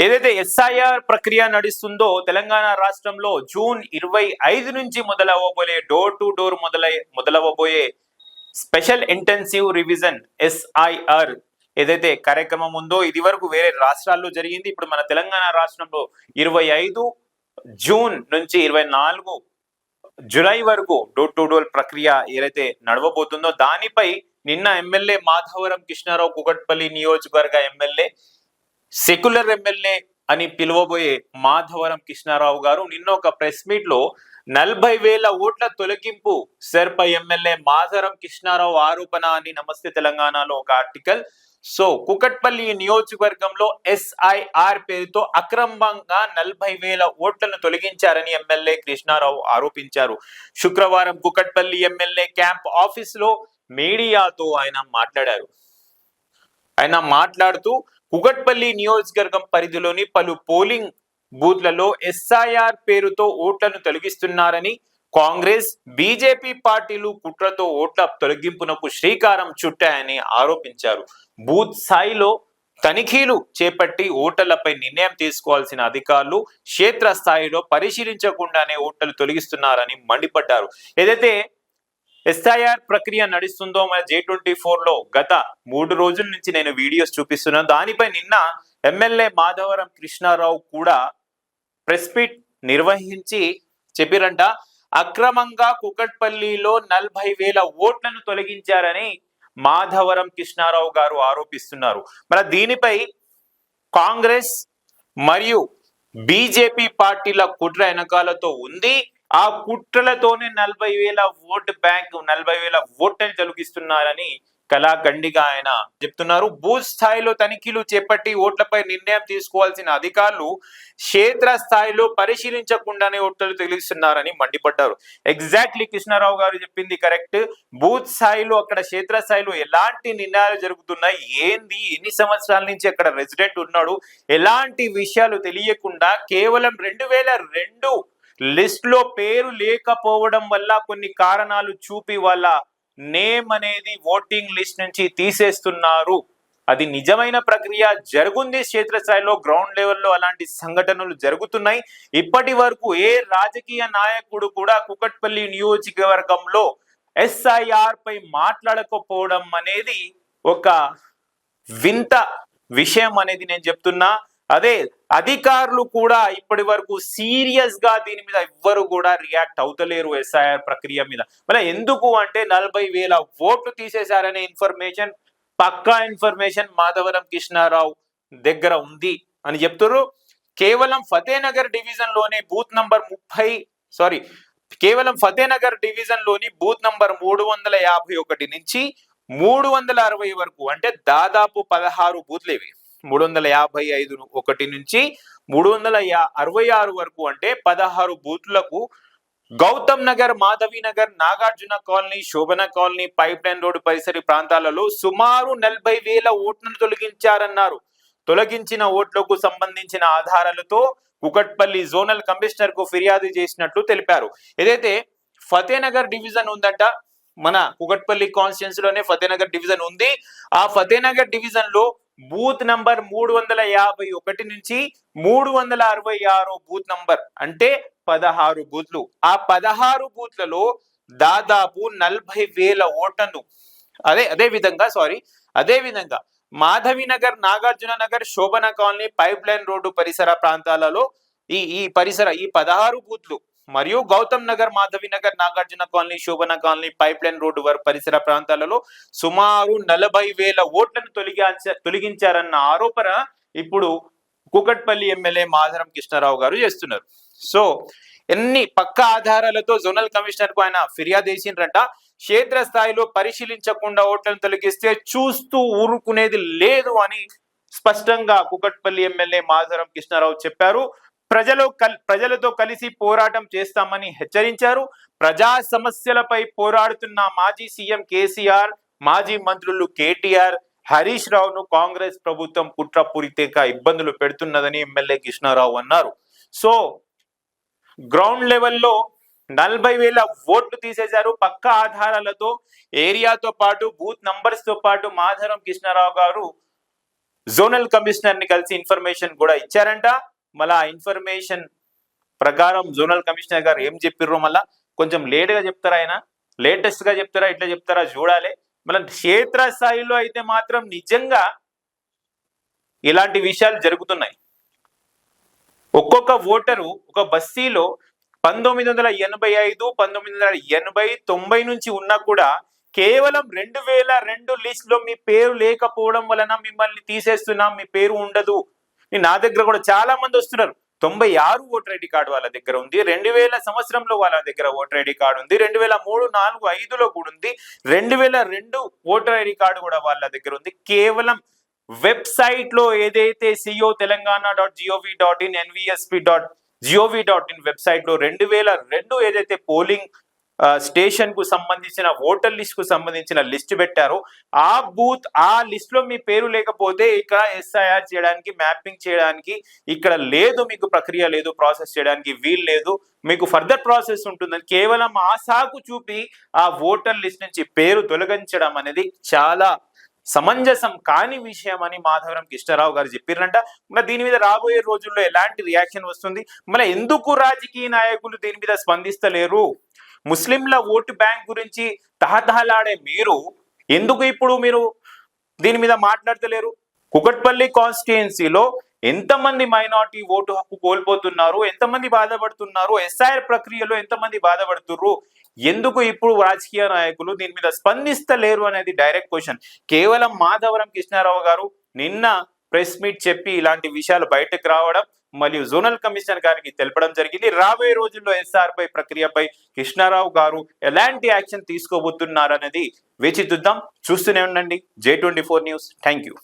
ఏదైతే ఎస్ఐఆర్ ప్రక్రియ నడుస్తుందో తెలంగాణ రాష్ట్రంలో జూన్ 25 నుంచి మొదలవ్వబోయే డోర్ టు డోర్ మొదలవ్వబోయే స్పెషల్ ఇంటెన్సివ్ రివిజన్ ఎస్ఐఆర్ ఏదైతే కార్యక్రమం ఉందో ఇది వరకు వేరే రాష్ట్రాల్లో జరిగింది. ఇప్పుడు మన తెలంగాణ రాష్ట్రంలో 25 జూన్ నుంచి 24 జులై వరకు డోర్ టు డోర్ ప్రక్రియ ఏదైతే నడవబోతుందో దానిపై నిన్న ఎమ్మెల్యే మాధవరం కృష్ణారావు కుకట్పల్లి నియోజకవర్గ ఎమ్మెల్యే సెక్యులర్ ఎమ్మెల్యే అని పిలువబోయే మాధవరం కృష్ణారావు గారు నిన్న ఒక ప్రెస్ మీట్ లో 40,000 ఓట్ల తొలగింపు సెర్పై ఎమ్మెల్యే మాధవరం కృష్ణారావు ఆరోపణ అని నమస్తే తెలంగాణలో ఒక ఆర్టికల్. సో కుకట్పల్లి నియోజకవర్గంలో ఎస్ఐఆర్ పేరుతో అక్రమంగా 40,000 ఓట్లను తొలగించారని ఎమ్మెల్యే కృష్ణారావు ఆరోపించారు. శుక్రవారం కుకట్పల్లి ఎమ్మెల్యే క్యాంప్ ఆఫీస్ లో మీడియాతో ఆయన మాట్లాడుతూ కుకట్పల్లి నియోజకవర్గం పరిధిలోని పలు పోలింగ్ బూత్లలో ఎస్ఐఆర్ పేరుతో ఓట్లను తొలగిస్తున్నారని, కాంగ్రెస్ బీజేపీ పార్టీలు కుట్రతో ఓట్ల తొలగింపునకు శ్రీకారం చుట్టాయని ఆరోపించారు. బూత్ స్థాయిలో తనిఖీలు చేపట్టి ఓటర్లపై నిర్ణయం తీసుకోవాల్సిన అధికారులు క్షేత్ర స్థాయిలో పరిశీలించకుండానే ఓట్లను తొలగిస్తున్నారని మండిపడ్డారు. ఏదైతే ఎస్ఐఆర్ ప్రక్రియ నడుస్తుందో మన J24 లో గత 3 రోజుల నుంచి నేను వీడియోస్ చూపిస్తున్నాను. దానిపై నిన్న ఎమ్మెల్యే మాధవరం కృష్ణారావు కూడా ప్రెస్ మీట్ నిర్వహించి చెప్పిరంట అక్రమంగా కుకట్పల్లిలో 40,000 ఓట్లను తొలగించారని మాధవరం కృష్ణారావు గారు ఆరోపిస్తున్నారు. మరి దీనిపై కాంగ్రెస్ మరియు బీజేపీ పార్టీల కుట్ర వెనకాలతో ఉంది. ఆ కుట్రలతోనే 40,000 ఓట్ బ్యాంక్ 40,000 ఓట్లను తొలగిస్తున్నారని కళాఖండిగా ఆయన చెప్తున్నారు. బూత్ స్థాయిలో తనిఖీలు చేపట్టి ఓట్లపై నిర్ణయం తీసుకోవాల్సిన అధికారులు క్షేత్ర స్థాయిలో పరిశీలించకుండానే ఓట్లను తొలగిస్తున్నారని మండిపడ్డారు. ఎగ్జాక్ట్లీ కృష్ణారావు గారు చెప్పింది కరెక్ట్. బూత్ స్థాయిలో అక్కడ క్షేత్ర స్థాయిలో ఎలాంటి నిర్ణయాలు జరుగుతున్నాయి, ఏంది, ఎన్ని సంవత్సరాల నుంచి అక్కడ రెసిడెంట్ ఉన్నాడు, ఎలాంటి విషయాలు తెలియకుండా కేవలం 2002 లిస్ట్ లో పేరు లేకపోవడం వల్ల కొన్ని కారణాలు చూపి వాళ్ళ నేమ్ అనేది ఓటింగ్ లిస్ట్ నుంచి తీసేస్తున్నారు. అది నిజమైన ప్రక్రియ జరుగుంది. క్షేత్రస్థాయిలో గ్రౌండ్ లెవెల్లో అలాంటి సంఘటనలు జరుగుతున్నాయి. ఇప్పటి వరకు ఏ రాజకీయ నాయకుడు కూడా కుకట్పల్లి నియోజకవర్గంలో ఎస్ఐఆర్ పై మాట్లాడకపోవడం అనేది ఒక వింత విషయం అనేది నేను చెప్తున్నా. అదే అధికారులు కూడా ఇప్పటి వరకు సీరియస్ గా దీని మీద ఎవ్వరు కూడా రియాక్ట్ అవుతలేరు ఎస్ఐఆర్ ప్రక్రియ మీద. మరి ఎందుకు అంటే 40,000 ఓట్లు తీసేశారనే ఇన్ఫర్మేషన్, పక్కా ఇన్ఫర్మేషన్ మాధవరం కృష్ణారావు దగ్గర ఉంది అని చెప్తారు. కేవలం ఫతేనగర్ డివిజన్ లోని బూత్ నంబర్ 351 నుంచి 360 వరకు అంటే దాదాపు 16 బూత్లు ఇవి. 355 నుంచి 366 వరకు అంటే 16 బూత్లకు గౌతమ్ నగర్, మాధవి నగర్, నాగార్జున కాలనీ, శోభన కాలనీ, పైప్ లైన్ రోడ్డు పరిసర ప్రాంతాలలో సుమారు 40,000 ఓట్లను తొలగించారన్నారు. తొలగించిన ఓట్లకు సంబంధించిన ఆధారాలతో కుకట్పల్లి జోనల్ కమిషనర్ కు ఫిర్యాదు చేసినట్లు తెలిపారు. ఏదైతే ఫతేనగర్ డివిజన్ ఉందంట, మన కుకట్పల్లి కాన్స్టిట్యున్సీలోనే ఫతేనగర్ డివిజన్ ఉంది. ఆ ఫతేనగర్ డివిజన్ లో బూత్ నంబర్ 351 నుంచి 366 బూత్ నంబర్ అంటే 16 బూత్లు. ఆ 16 బూత్లలో దాదాపు 40,000 ఓట్లను అదే విధంగా మాధవి నగర్, నాగార్జున నగర్, శోభన కాలనీ, పైప్ లైన్ రోడ్డు పరిసర ప్రాంతాలలో ఈ 16 బూత్లు మరియు గౌతమ్ నగర్, మాధవి నగర్, నాగార్జున కాలనీ, శోభన కాలనీ, పైప్ లైన్ రోడ్డు పరిసర ప్రాంతాలలో సుమారు 40,000 ఓట్లను తొలగించారన్న ఆరోపణ ఇప్పుడు కుకట్పల్లి ఎమ్మెల్యే మాధవరం కృష్ణారావు గారు చేస్తున్నారు. సో ఎన్ని పక్క ఆధారాలతో జోనల్ కమిషనర్ కు ఆయన ఫిర్యాదు చేసిండ్రంట. క్షేత్ర స్థాయిలో పరిశీలించకుండా ఓట్లను తొలగిస్తే చూస్తూ ఊరుకునేది లేదు అని స్పష్టంగా కుకట్పల్లి ఎమ్మెల్యే మాధవరం కృష్ణారావు చెప్పారు. ప్రజలతో కలిసి పోరాటం చేస్తామని హెచ్చరించారు. ప్రజా సమస్యలపై పోరాడుతున్న మాజీ సీఎం కేసీఆర్, మాజీ మంత్రులు కేటీఆర్, హరీష్ రావును కాంగ్రెస్ ప్రభుత్వం కుట్రపూరితంగా ఇబ్బందులు పెడుతున్నదని ఎమ్మెల్యే కృష్ణారావు అన్నారు. సో గ్రౌండ్ లెవెల్లో 40,000 ఓట్లు తీసేశారు. పక్క ఆధారాలతో, ఏరియాతో పాటు, బూత్ నంబర్స్ తో పాటు మాధవరం కృష్ణారావు గారు జోనల్ కమిషనర్ ని కలిసి ఇన్ఫర్మేషన్ కూడా ఇచ్చారంట. మళ్ళీ ఆ ఇన్ఫర్మేషన్ ప్రకారం జోనల్ కమిషనర్ గారు ఏం చెప్పిర్రు మళ్ళా కొంచెం లేట్ గా చెప్తారా, ఆయన లేటెస్ట్ గా చెప్తారా, ఇట్లా చెప్తారా చూడాలి. మళ్ళీ క్షేత్రస్థాయిలో అయితే మాత్రం నిజంగా ఇలాంటి విషయాలు జరుగుతున్నాయి. ఒక్కొక్క ఓటరు ఒక బస్తీలో 1985, 1980, 90 నుంచి ఉన్నా కూడా కేవలం 2002 లిస్ట్ లో మీ పేరు లేకపోవడం వలన మిమ్మల్ని తీసేస్తున్నాం, మీ పేరు ఉండదు. నా దగ్గర కూడా చాలా మంది వస్తున్నారు. 96 ఓటర్ ఐడి కార్డు వాళ్ళ దగ్గర ఉంది, 2000 సంవత్సరంలో వాళ్ళ దగ్గర ఓటర్ ఐడి కార్డు ఉంది, 2003, 4, 5లో కూడా ఉంది, 2002 ఓటర్ ఐడి కార్డు కూడా వాళ్ళ దగ్గర ఉంది. కేవలం వెబ్సైట్ లో ఏదైతే co.telangana.gov.in, nvsp.gov.in వెబ్సైట్ లో 2002 ఏదైతే పోలింగ్ స్టేషన్ కు సంబంధించిన ఓటర్ లిస్ట్ కు సంబంధించిన లిస్ట్ పెట్టారో ఆ లిస్ట్ లో మీ పేరు లేకపోతే ఇక్కడ ఎస్ఐఆర్ చేయడానికి, మ్యాపింగ్ చేయడానికి ఇక్కడ లేదు, మీకు ప్రక్రియ లేదు, ప్రాసెస్ చేయడానికి వీలు లేదు, మీకు ఫర్దర్ ప్రాసెస్ ఉంటుందని కేవలం ఆ సాకు చూపి ఆ ఓటర్ లిస్ట్ నుంచి పేరు తొలగించడం అనేది చాలా సమంజసం కాని విషయం అని మాధవరం కృష్ణారావు గారు చెప్పారంట. మరి దీని మీద రాబోయే రోజుల్లో ఎలాంటి రియాక్షన్ వస్తుంది, మరి ఎందుకు రాజకీయ నాయకులు దీని మీద స్పందిస్తలేరు? ముస్లింల ఓటు బ్యాంక్ గురించి తహతహలాడే మీరు ఎందుకు ఇప్పుడు దీని మీద మాట్లాడతలేరు? కుకట్పల్లి కాన్స్టిట్యుయెన్సీలో ఎంతమంది మైనారిటీ ఓటు హక్కు కోల్పోతున్నారు, ఎంతమంది బాధపడుతున్నారు, ఎస్ఐఆర్ ప్రక్రియలో ఎంతమంది బాధపడుతున్నారు, ఎందుకు ఇప్పుడు రాజకీయ నాయకులు దీని మీద స్పందిస్తలేరు అనేది డైరెక్ట్ క్వశ్చన్. కేవలం మాధవరం కృష్ణారావు గారు నిన్న ప్రెస్ మీట్ చెప్పి ఇలాంటి విషయాలు బయటకు రావడం మరియు జోనల్ కమిషనర్ గారికి తెలపడం జరిగింది. రాబోయే రోజుల్లో ఎస్ఆర్ పై ప్రక్రియపై కృష్ణారావు గారు ఎలాంటి యాక్షన్ తీసుకోబోతున్నారు అనేది వేచి చూద్దాం. చూస్తూనే ఉండండి J24 న్యూస్. Thank you.